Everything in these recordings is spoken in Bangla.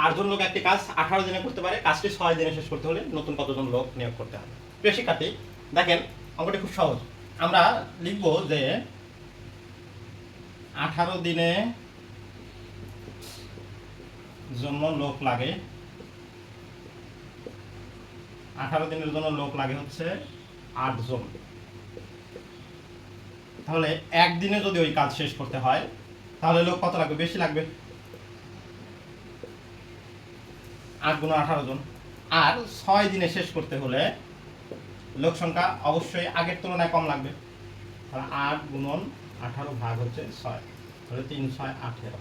8 জন লোক একটি কাজ 18 দিনে করতে পারে, কাজটি 6 দিনে শেষ করতে হলে নতুন কতজন লোক নিয়োগ করতে হবে। প্রিয় শিক্ষার্থী, দেখেন অঙ্কটি খুব সহজ। আমরা লিখব যে 18 দিনে জন্য লোক লাগে, 18 দিনের জন্য লোক লাগে হচ্ছে 8 জন। তাহলে একদিনে যদি ওই কাজ শেষ করতে হয় তাহলে লোক কত লাগবে? বেশি লাগবে, 8 × 18 জন। আর 6 দিনে শেষ করতে হলে লোক সংখ্যা অবশ্যই আগের তুলনায় কম লাগবে। তাহলে 8 × 18 ভাগ হচ্ছে 6, তাহলে 3 × 6 = 18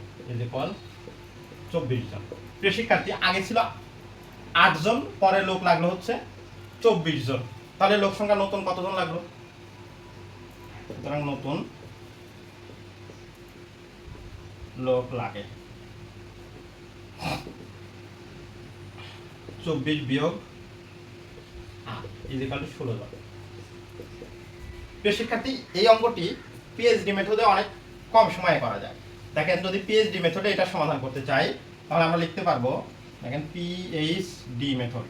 = 24 জন। প্রিয় শিক্ষার্থী, আগে ছিল 8 জন, পরে লোক লাগলো হচ্ছে 24 জন। তাহলে লোক সংখ্যা নতুন কতজন লাগলো? সুতরাং নতুন লোক লাগে 24 বিয়োগ 8 = 16 জন। প্রিয় শিক্ষার্থী, এই অঙ্কটি পিএইচডি মেথডে অনেক কম সময়ে করা যায়। দেখেন, যদি পিএইচডি মেথডে এটা সমাধান করতে চাই তাহলে আমরা লিখতে পারবো, দেখেন PhD method.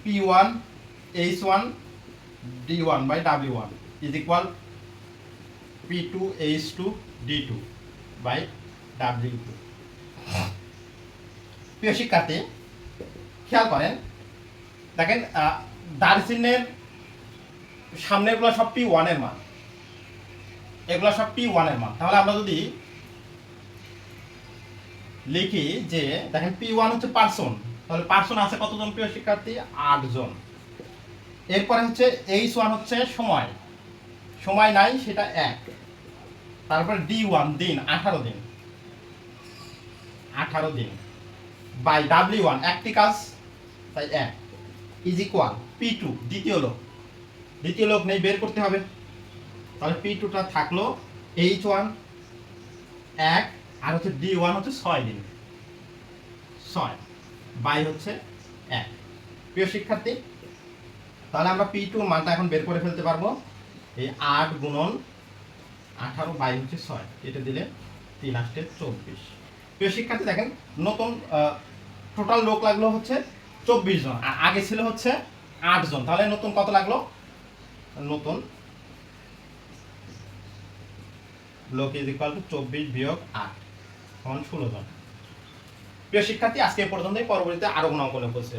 P1 H1 D1 by W1 is equal P2 H2 D2 by W2। প্রিয় শিক্ষার্থী, খেয়াল করেন, দেখেন দাঁড় চিহ্নের সামনেগুলো সব P1 এর মান, এগুলো সব P1 এর মান। তাহলে আমরা যদি লিখি যে দেখেন P1 হচ্ছে পার্সন, তাহলে পার্সন আছে কতজন? প্রিয় শিক্ষার্থী, 8 জন। এরপরে হচ্ছে H1 হচ্ছে সময়, সময় নাই সেটা 1। তারপরে D1 দিন, 18 দিন, 18 দিন বাই W1 একটি কাজ, তাই 1 ইজ ইকুয়াল P2 দ্বিতীয় লোক নেই, বের করতে হবে। তাহলে P2টা থাকলো H1 1 আর হচ্ছে D1 হচ্ছে 6 দিন, 6 বাই হচ্ছে 1। প্রিয় শিক্ষার্থী, তাহলে আমরা P2 মানটা এখন বের করে ফেলতে পারবো। এই 8 × 18 বাই হচ্ছে 6, এটা দিলে 3 × 8 = 24। প্রিয় শিক্ষার্থী, দেখেন নতুন টোটাল লোক লাগলো হচ্ছে 24 জন, আর আগে ছিল হচ্ছে 8 জন। তাহলে নতুন কত লাগলো? নতুন লোক = 24 বিয়োগ 8 = 16 জন। প্রিয় শিক্ষার্থী, আজকে এ পর্যন্তই। পরবর্তীতে আরো কোনো অঙ্ক নিয়ে উপস্থিত